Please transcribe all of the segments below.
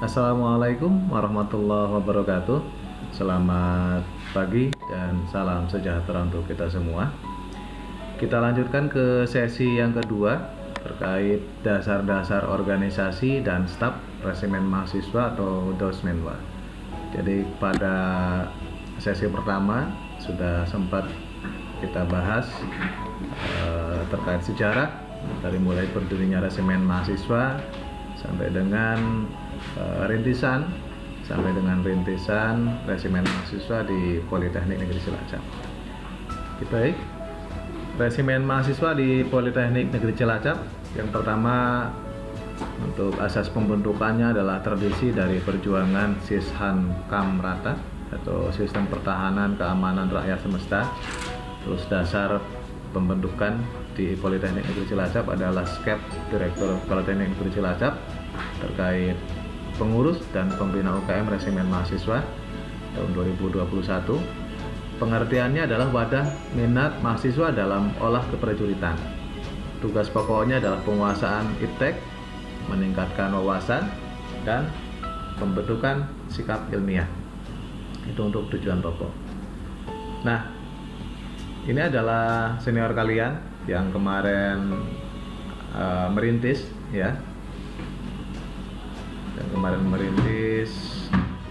Assalamualaikum warahmatullahi wabarakatuh. Selamat pagi dan salam sejahtera untuk kita semua. Kita lanjutkan ke sesi yang kedua terkait dasar-dasar organisasi dan staf resimen mahasiswa atau Dosmenwa. Jadi pada sesi pertama sudah sempat kita bahas terkait sejarah dari mulai berdirinya resimen mahasiswa sampai dengan rintisan resimen mahasiswa di Politeknik Negeri Cilacap. Baik, resimen mahasiswa di Politeknik Negeri Cilacap yang pertama untuk asas pembentukannya adalah tradisi dari perjuangan Sishan Kamrata atau Sistem Pertahanan Keamanan Rakyat Semesta. Terus dasar pembentukan di Politeknik Negeri Cilacap adalah skep Direktur Politeknik Negeri Cilacap terkait pengurus dan pembina UKM resimen mahasiswa tahun 2021. Pengertiannya adalah wadah minat mahasiswa dalam olah keprajuritan. Tugas pokoknya adalah penguasaan iptek, meningkatkan wawasan, dan pembentukan sikap ilmiah. Itu untuk tujuan pokok. Nah, ini adalah senior kalian yang kemarin merintis ya.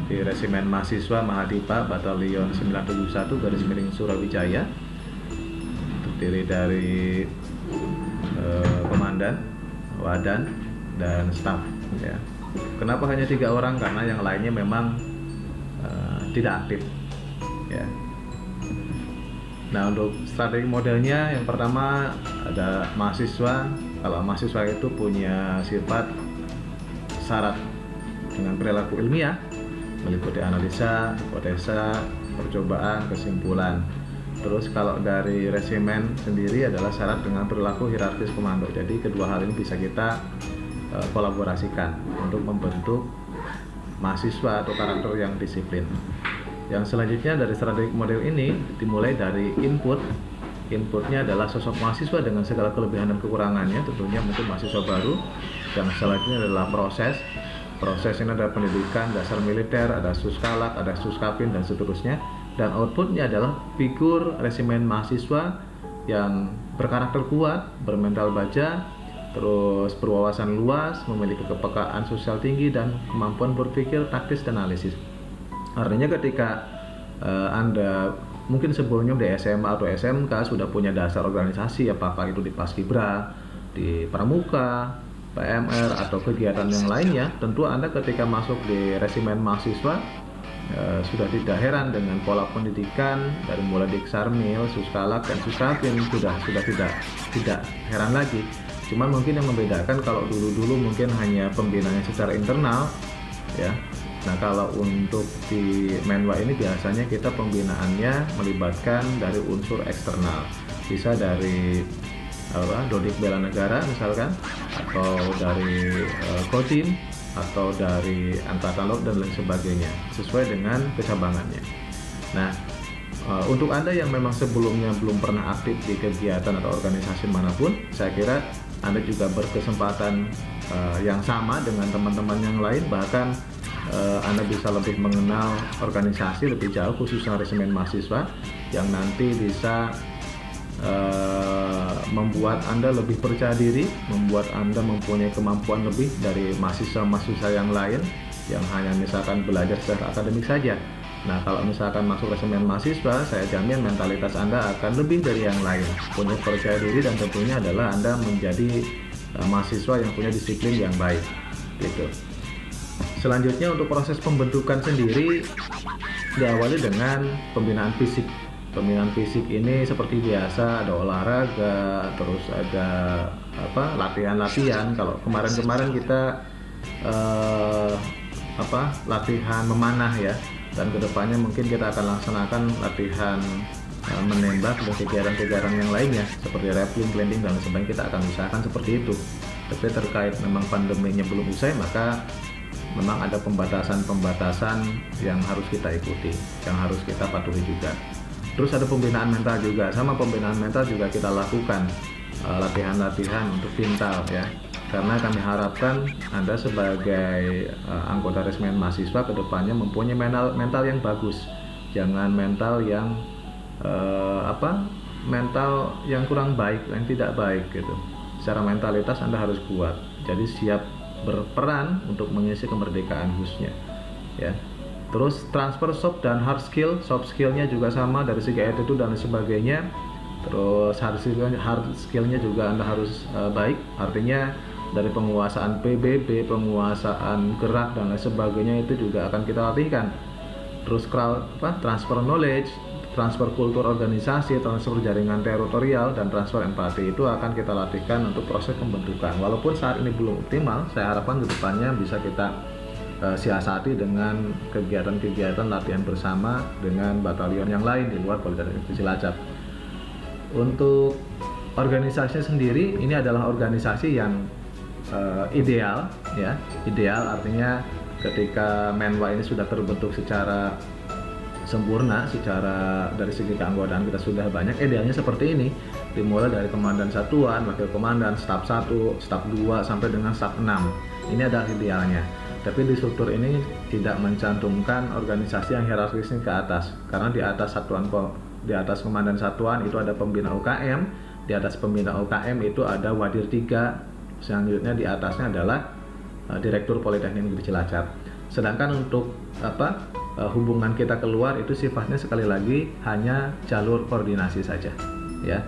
Di resimen mahasiswa Mahadipa Batalion 971 Surawijaya, terdiri dari komandan, wadan, dan staf ya. Kenapa hanya 3 orang? Karena yang lainnya memang tidak aktif ya. Nah, untuk strategi modelnya yang pertama ada mahasiswa. Kalau mahasiswa itu punya sifat syarat dengan perilaku ilmiah, meliputi analisa, hipotesa, percobaan, kesimpulan. Terus kalau dari resimen sendiri adalah syarat dengan perilaku hierarkis komando. Jadi kedua hal ini bisa kita kolaborasikan untuk membentuk mahasiswa atau karakter yang disiplin. Yang selanjutnya dari strategi model ini dimulai dari input. Inputnya adalah sosok mahasiswa dengan segala kelebihan dan kekurangannya, tentunya mungkin mahasiswa baru. Yang selanjutnya adalah proses. Proses ini adalah pendidikan dasar militer, ada suskalak, ada suskapin, dan seterusnya. Dan outputnya adalah figur resimen mahasiswa yang berkarakter kuat, bermental baja, terus berwawasan luas, memiliki kepekaan sosial tinggi, dan kemampuan berpikir taktis dan analisis. Artinya ketika Anda mungkin sebelumnya di SMA atau SMK sudah punya dasar organisasi, apakah itu di Paskibra, di Pramuka, PMR, atau kegiatan yang lainnya, tentu Anda ketika masuk di resimen mahasiswa sudah tidak heran dengan pola pendidikan dari mulai Diksarmil, Suskalak, dan Suskapin sudah tidak heran lagi. Cuman mungkin yang membedakan kalau dulu mungkin hanya pembinaannya secara internal ya. Nah, kalau untuk di Menwa ini biasanya kita pembinaannya melibatkan dari unsur eksternal. Bisa dari Dodik Bela Negara misalkan, atau dari Kodim, atau dari Angkatan Laut dan lain sebagainya, sesuai dengan kecabangannya. Nah, untuk Anda yang memang sebelumnya belum pernah aktif di kegiatan atau organisasi manapun, saya kira Anda juga berkesempatan yang sama dengan teman-teman yang lain, bahkan Anda bisa lebih mengenal organisasi lebih jauh, khususnya resimen mahasiswa, yang nanti bisa membuat Anda lebih percaya diri, membuat Anda mempunyai kemampuan lebih dari mahasiswa-mahasiswa yang lain yang hanya misalkan belajar secara akademik saja. Nah, kalau misalkan masuk resimen mahasiswa, saya jamin mentalitas Anda akan lebih dari yang lain, punya percaya diri, dan tentunya adalah Anda menjadi mahasiswa yang punya disiplin yang baik gitu. Selanjutnya untuk proses pembentukan sendiri diawali dengan pembinaan fisik. Pembinaan fisik ini seperti biasa ada olahraga, terus ada latihan-latihan. Kalau kemarin kita latihan memanah ya, dan kedepannya mungkin kita akan laksanakan latihan menembak dan kegiatan-kegiatan yang lainnya seperti rappelling, climbing, dan sebagainya. Kita akan usahakan seperti itu. Tapi terkait memang pandeminya belum usai, maka memang ada pembatasan-pembatasan yang harus kita ikuti, yang harus kita patuhi juga. Terus ada pembinaan mental juga. Sama pembinaan mental juga kita lakukan latihan-latihan untuk mental ya. karena kami harapkan Anda sebagai anggota resimen mahasiswa kedepannya mempunyai mental yang bagus, jangan mental yang mental yang kurang baik, yang tidak baik gitu. Secara mentalitas Anda harus kuat, jadi siap berperan untuk mengisi kemerdekaan khususnya ya. Terus transfer soft dan hard soft skillnya juga sama dari segi attitude dan sebagainya. Terus hard skillnya juga Anda harus baik, artinya dari penguasaan PBB, penguasaan gerak dan lain sebagainya itu juga akan kita latihkan. Terus transfer knowledge, transfer kultur organisasi, transfer jaringan teritorial, dan transfer empati itu akan kita latihkan untuk proses pembentukan. Walaupun saat ini belum optimal, saya harapkan kedepannya bisa kita siasati dengan kegiatan-kegiatan latihan bersama dengan batalion yang lain di luar Politeknik Cilacap. Untuk organisasinya sendiri, ini adalah organisasi yang ideal ya. Ideal artinya ketika Menwa ini sudah terbentuk secara sempurna, secara dari segi keanggotaan kita sudah banyak, idealnya seperti ini, dimulai dari komandan satuan, wakil komandan, staf 1, staf 2 sampai dengan staf 6. Ini adalah idealnya. Tapi di struktur ini tidak mencantumkan organisasi yang hierarkisnya ke atas, karena di atas komandan satuan itu ada pembina UKM, di atas pembina UKM itu ada Wadir 3, selanjutnya di atasnya adalah Direktur Politeknik Negeri Cilacap. Sedangkan untuk hubungan kita keluar itu sifatnya sekali lagi hanya jalur koordinasi saja ya.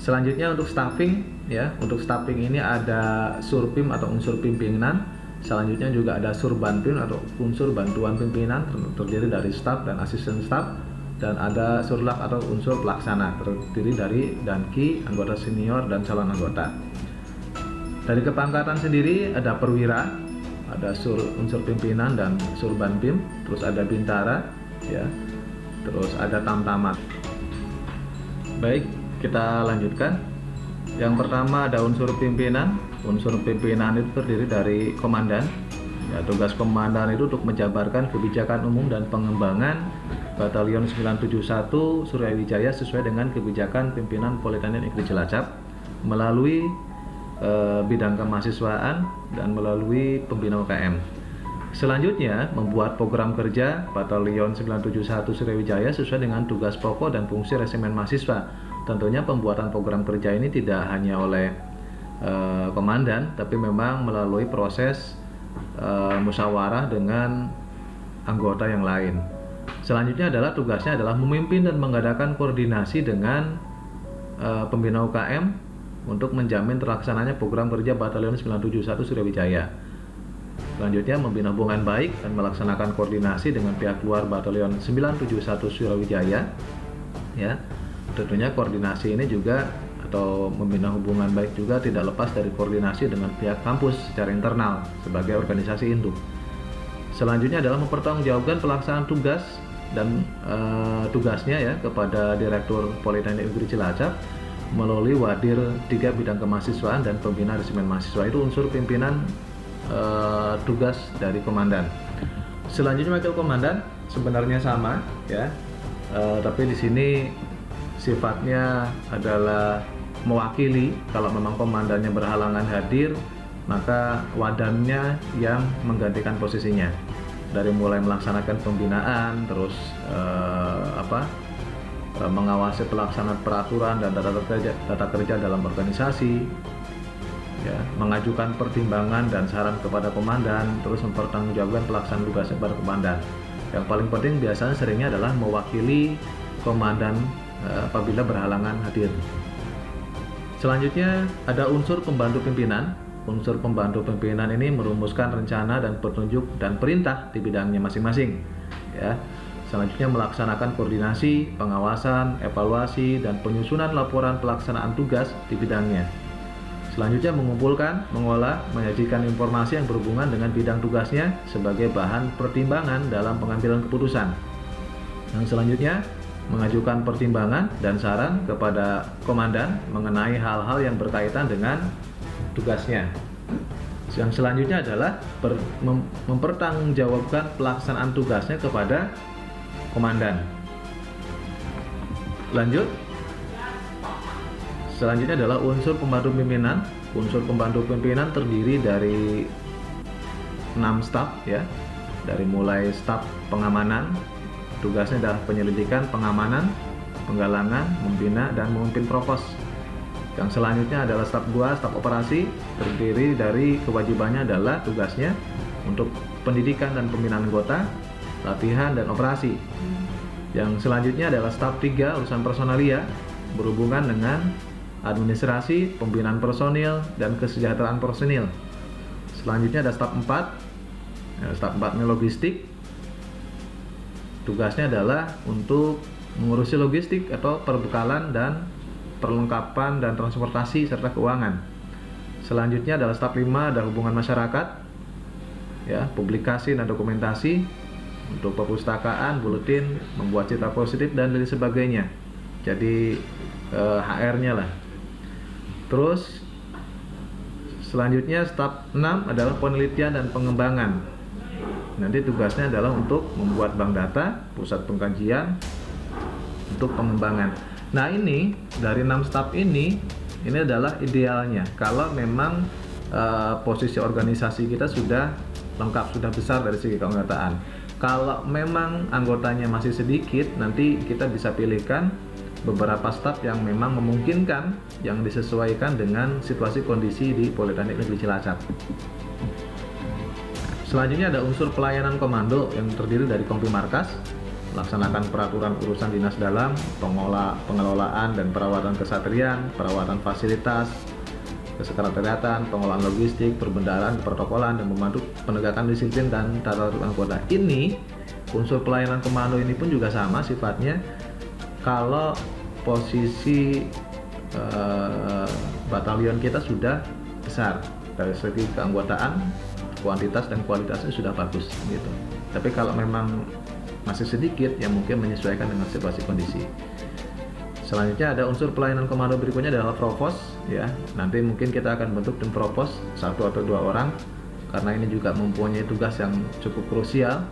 Selanjutnya untuk staffing ya, untuk staffing ini ada surpim atau unsur pimpinan. Selanjutnya juga ada surbanpim atau unsur bantuan pimpinan, terdiri dari staf dan asisten staf, dan ada surlak atau unsur pelaksana, terdiri dari danki, anggota senior, dan calon anggota. Dari kepangkatan sendiri ada perwira, ada unsur pimpinan dan surbanpim, terus ada bintara ya, terus ada tamtamat. Baik, kita lanjutkan. Yang pertama ada unsur pimpinan. Unsur pimpinan itu terdiri dari komandan ya, tugas komandan itu untuk menjabarkan kebijakan umum dan pengembangan Batalion 971 Suryawijaya sesuai dengan kebijakan pimpinan Politeknik Negeri Cilacap melalui bidang kemahasiswaan dan melalui pembina UKM. Selanjutnya membuat program kerja Batalion 971 Suryawijaya sesuai dengan tugas pokok dan fungsi resimen mahasiswa. Tentunya pembuatan program kerja ini tidak hanya oleh komandan, tapi memang melalui proses musyawarah dengan anggota yang lain. Selanjutnya adalah tugasnya adalah memimpin dan mengadakan koordinasi dengan pembina UKM untuk menjamin terlaksananya program kerja Batalion 971 Suryawijaya. Selanjutnya membina hubungan baik dan melaksanakan koordinasi dengan pihak luar Batalion 971 Suryawijaya ya. Tentunya koordinasi ini juga atau membina hubungan baik juga tidak lepas dari koordinasi dengan pihak kampus secara internal sebagai organisasi induk. Selanjutnya adalah mempertanggungjawabkan pelaksanaan tugas dan tugasnya ya kepada Direktur Politeknik Negeri Cilacap melalui Wadir 3 bidang kemahasiswaan dan pembina resimen mahasiswa. Itu unsur pimpinan tugas dari komandan. Selanjutnya wakil komandan sebenarnya sama ya, tapi di sini sifatnya adalah mewakili. Kalau memang komandannya berhalangan hadir, maka wadannya yang menggantikan posisinya, dari mulai melaksanakan pembinaan, terus mengawasi pelaksanaan peraturan dan tata kerja dalam organisasi ya, mengajukan pertimbangan dan saran kepada komandan, terus mempertanggungjawabkan pelaksanaan tugasnya kepada komandan. Yang paling penting biasanya seringnya adalah mewakili komandan apabila berhalangan hadir. Selanjutnya ada unsur pembantu pimpinan. Unsur pembantu pimpinan ini merumuskan rencana dan petunjuk dan perintah di bidangnya masing-masing ya. Selanjutnya melaksanakan koordinasi, pengawasan, evaluasi, dan penyusunan laporan pelaksanaan tugas di bidangnya. Selanjutnya mengumpulkan, mengolah, menyajikan informasi yang berhubungan dengan bidang tugasnya sebagai bahan pertimbangan dalam pengambilan keputusan. Yang selanjutnya mengajukan pertimbangan dan saran kepada komandan mengenai hal-hal yang berkaitan dengan tugasnya. Yang selanjutnya adalah mempertanggungjawabkan pelaksanaan tugasnya kepada komandan. Lanjut. Selanjutnya adalah unsur pembantu pimpinan. unsur pembantu pimpinan terdiri dari 6 staf ya. Dari mulai staf pengamanan, tugasnya adalah penyelidikan, pengamanan, penggalangan, membina, dan memimpin provos. Yang selanjutnya adalah staf 2, staf operasi, terdiri dari kewajibannya adalah tugasnya untuk pendidikan dan pembinaan anggota, latihan, dan operasi. Yang selanjutnya adalah staf 3, urusan personalia, berhubungan dengan administrasi, pembinaan personil, dan kesejahteraan personil. Selanjutnya ada staf 4, staf 4 ini logistik. Tugasnya adalah untuk mengurusi logistik atau perbekalan dan perlengkapan dan transportasi serta keuangan. Selanjutnya adalah staf 5, ada hubungan masyarakat ya, publikasi dan dokumentasi untuk perpustakaan, buletin, membuat citra positif dan lain sebagainya. Jadi HR-nya lah. Terus selanjutnya staf 6 adalah penelitian dan pengembangan. Nanti tugasnya adalah untuk membuat bank data, pusat pengkajian untuk pengembangan. Nah, ini dari 6 staf ini adalah idealnya kalau memang posisi organisasi kita sudah lengkap, sudah besar dari segi keanggotaan. Kalau memang anggotanya masih sedikit, nanti kita bisa pilihkan beberapa staf yang memang memungkinkan, yang disesuaikan dengan situasi kondisi di Politeknik Negeri Cilacap. Selanjutnya ada unsur pelayanan komando yang terdiri dari Kompi Markas, melaksanakan peraturan urusan dinas dalam, pengelolaan dan perawatan kesatrian, perawatan fasilitas, kesekretariatan, pengelolaan logistik, perbendaharaan, protokolan, dan membantu penegakan disiplin dan tata tertib anggota. Ini unsur pelayanan komando ini pun juga sama sifatnya. Kalau posisi batalion kita sudah besar dari segi keanggotaan, kuantitas dan kualitasnya sudah bagus gitu. Tapi kalau memang masih sedikit, ya mungkin menyesuaikan dengan situasi kondisi. Selanjutnya ada unsur pelayanan komando berikutnya adalah provos ya. Nanti mungkin kita akan bentuk tim provos 1 atau 2 orang karena ini juga mempunyai tugas yang cukup krusial.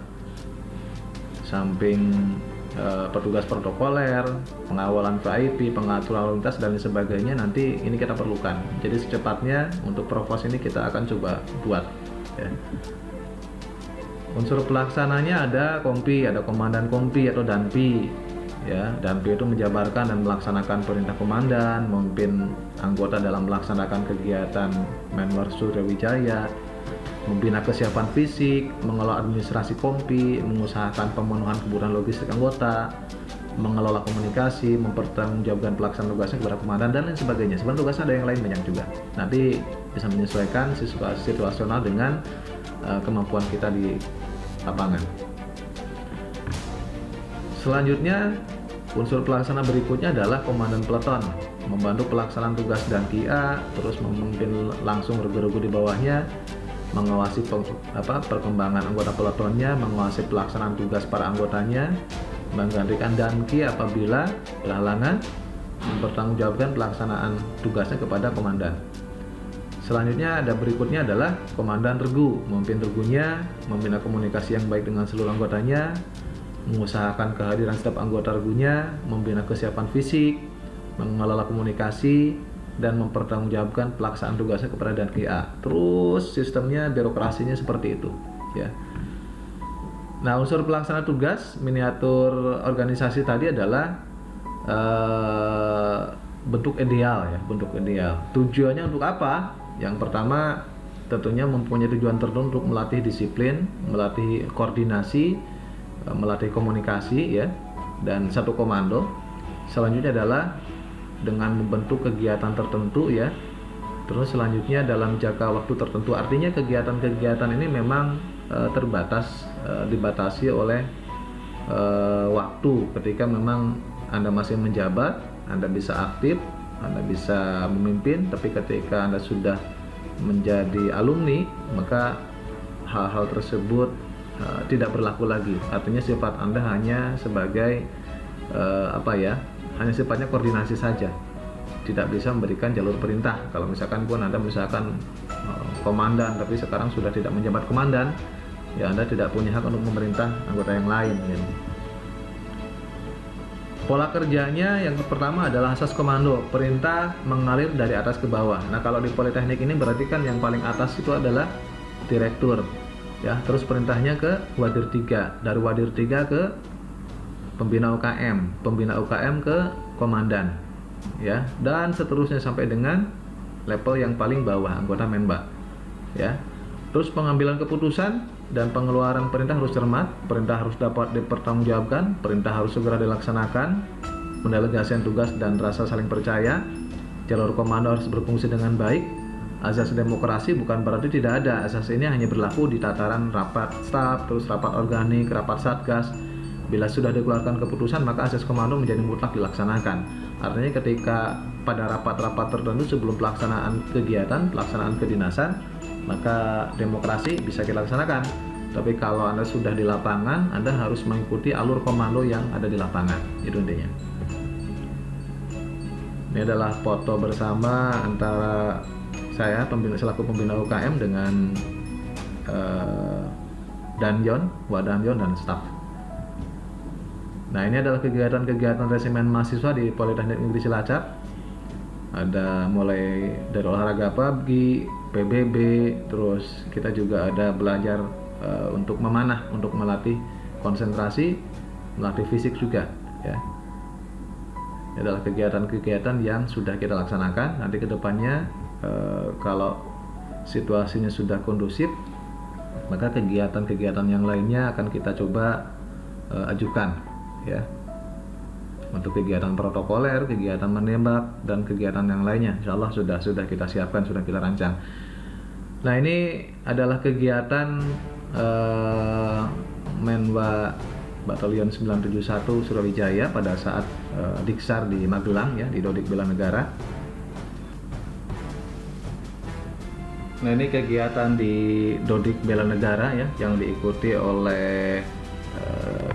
Samping petugas protokoler, pengawalan VIP, pengaturan lalu lintas dan sebagainya, nanti ini kita perlukan. Jadi secepatnya untuk provos ini kita akan coba buat ya. Unsur pelaksananya ada kompi, ada komandan kompi atau danpi ya. Danpi itu menjabarkan dan melaksanakan perintah komandan, memimpin anggota dalam melaksanakan kegiatan Menwar Suryawijaya, membina kesiapan fisik, mengelola administrasi kompi, mengusahakan pemenuhan kebutuhan logistik anggota, mengelola komunikasi, mempertanggungjawabkan pelaksanaan tugasnya kepada komandan dan lain sebagainya. Sebenarnya tugasnya ada yang lain banyak juga. Nanti bisa menyesuaikan situasional dengan kemampuan kita di lapangan. Selanjutnya unsur pelaksana berikutnya adalah komandan peleton, membantu pelaksanaan tugas dan KIA, terus memimpin langsung regu-regu di bawahnya, mengawasi perkembangan anggota peletonnya, mengawasi pelaksanaan tugas para anggotanya, menggantikan danki apabila berhalangan, mempertanggungjawabkan pelaksanaan tugasnya kepada komandan. Selanjutnya ada berikutnya adalah komandan regu, memimpin regunya, membina komunikasi yang baik dengan seluruh anggotanya, mengusahakan kehadiran setiap anggota regunya, membina kesiapan fisik, mengelola komunikasi, dan mempertanggungjawabkan pelaksanaan tugasnya kepada danki A. Terus sistemnya, birokrasinya seperti itu ya. Nah, unsur pelaksana tugas miniatur organisasi tadi adalah bentuk ideal ya, bentuk ideal. Tujuannya untuk apa? Yang pertama tentunya mempunyai tujuan tertentu untuk melatih disiplin, melatih koordinasi, melatih komunikasi ya, dan satu komando. Selanjutnya adalah dengan membentuk kegiatan tertentu ya. Terus selanjutnya dalam jangka waktu tertentu, artinya kegiatan-kegiatan ini memang terbatas, dibatasi oleh waktu. Ketika memang Anda masih menjabat, Anda bisa aktif, Anda bisa memimpin, tapi ketika Anda sudah menjadi alumni, maka hal-hal tersebut tidak berlaku lagi. Artinya sifat Anda hanya sebagai hanya sifatnya koordinasi saja, tidak bisa memberikan jalur perintah. Kalau misalkan pun Anda misalkan komandan, tapi sekarang sudah tidak menjabat komandan, ya Anda tidak punya hak untuk memerintah anggota yang lain gitu. Pola kerjanya yang pertama adalah asas komando, perintah mengalir dari atas ke bawah. Nah, kalau di Politeknik ini berarti kan yang paling atas itu adalah direktur, ya. Terus perintahnya ke Wadir 3, dari Wadir 3 ke pembina UKM ke komandan, ya. Dan seterusnya sampai dengan level yang paling bawah, anggota Menba, ya. Terus pengambilan keputusan dan pengeluaran perintah harus cermat, perintah harus dapat dipertanggungjawabkan, perintah harus segera dilaksanakan, pendelegasian tugas dan rasa saling percaya, jalur komando harus berfungsi dengan baik. Asas demokrasi bukan berarti tidak ada, asas ini hanya berlaku di tataran rapat staf, terus rapat organik, rapat satgas. Bila sudah dikeluarkan keputusan, maka asas komando menjadi mutlak dilaksanakan. Artinya ketika pada rapat-rapat tertentu sebelum pelaksanaan kegiatan, pelaksanaan kedinasan, maka demokrasi bisa dilaksanakan. Tapi kalau Anda sudah di lapangan, Anda harus mengikuti alur komando yang ada di lapangan. Itu intinya. Ini adalah foto bersama antara saya selaku pembina UKM dengan Danjon, Wadamjon dan staf. Nah, ini adalah kegiatan-kegiatan resimen mahasiswa di Politeknik Negeri Cilacap. Ada mulai dari olahraga pagi, PBB, terus kita juga ada belajar untuk memanah, untuk melatih konsentrasi, melatih fisik juga, ya. Ini adalah kegiatan-kegiatan yang sudah kita laksanakan. Nanti kedepannya kalau situasinya sudah kondusif, maka kegiatan-kegiatan yang lainnya akan kita coba ajukan, ya. Untuk kegiatan protokoler, kegiatan menembak, dan kegiatan yang lainnya, insya Allah sudah kita siapkan, sudah kita rancang. Nah, ini adalah kegiatan Menwa Batalion 971 Surawijaya pada saat Diksar di Magelang, ya, di Dodik Bela Negara. Nah, ini kegiatan di Dodik Bela Negara, ya, yang diikuti oleh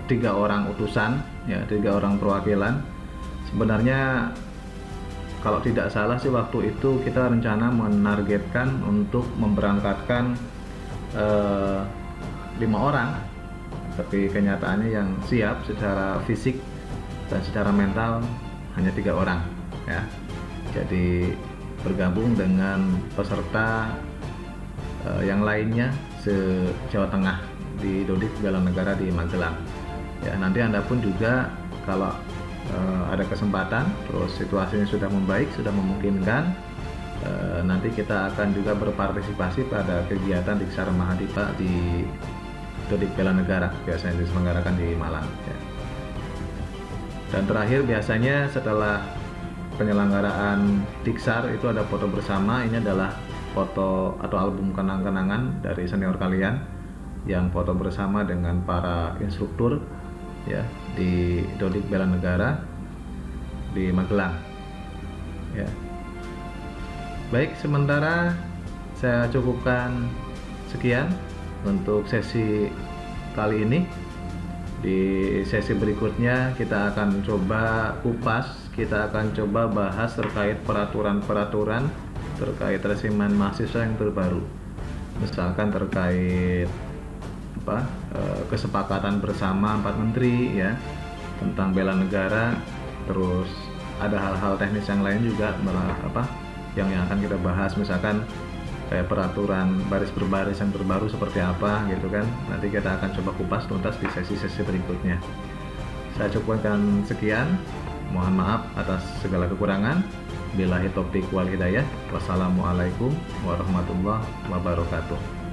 3 orang utusan, ya, 3 orang perwakilan. Sebenarnya kalau tidak salah sih waktu itu kita rencana menargetkan untuk memberangkatkan 5 orang, tapi kenyataannya yang siap secara fisik dan secara mental hanya 3 orang, ya. Jadi bergabung dengan peserta yang lainnya se-Jawa Tengah di Dodik Bela Negara di Magelang. Ya, nanti Anda pun juga kalau ada kesempatan, terus situasinya sudah membaik, sudah memungkinkan, nanti kita akan juga berpartisipasi pada kegiatan Diksar Mahadipa di Dodik Bela Negara, biasanya diselenggarakan di Malang, ya. Dan terakhir biasanya setelah penyelenggaraan Diksar itu ada foto bersama. Ini adalah foto atau album kenang-kenangan dari senior kalian yang foto bersama dengan para instruktur, ya, di Dodik Bela Negara di Magelang, ya. Baik, sementara saya cukupkan sekian untuk sesi kali ini. Di sesi berikutnya kita akan coba kupas, kita akan coba bahas terkait peraturan-peraturan terkait resimen mahasiswa yang terbaru. Misalkan terkait kesepakatan bersama 4 menteri, ya, tentang bela negara. Terus ada hal-hal teknis yang lain juga yang akan kita bahas, misalkan kayak peraturan baris berbaris yang terbaru seperti apa, gitu kan. Nanti kita akan coba kupas tuntas di sesi-sesi berikutnya. Saya cukupkan sekian, mohon maaf atas segala kekurangan. Billahi taufiq wal hidayah. Wassalamualaikum warahmatullahi wabarakatuh.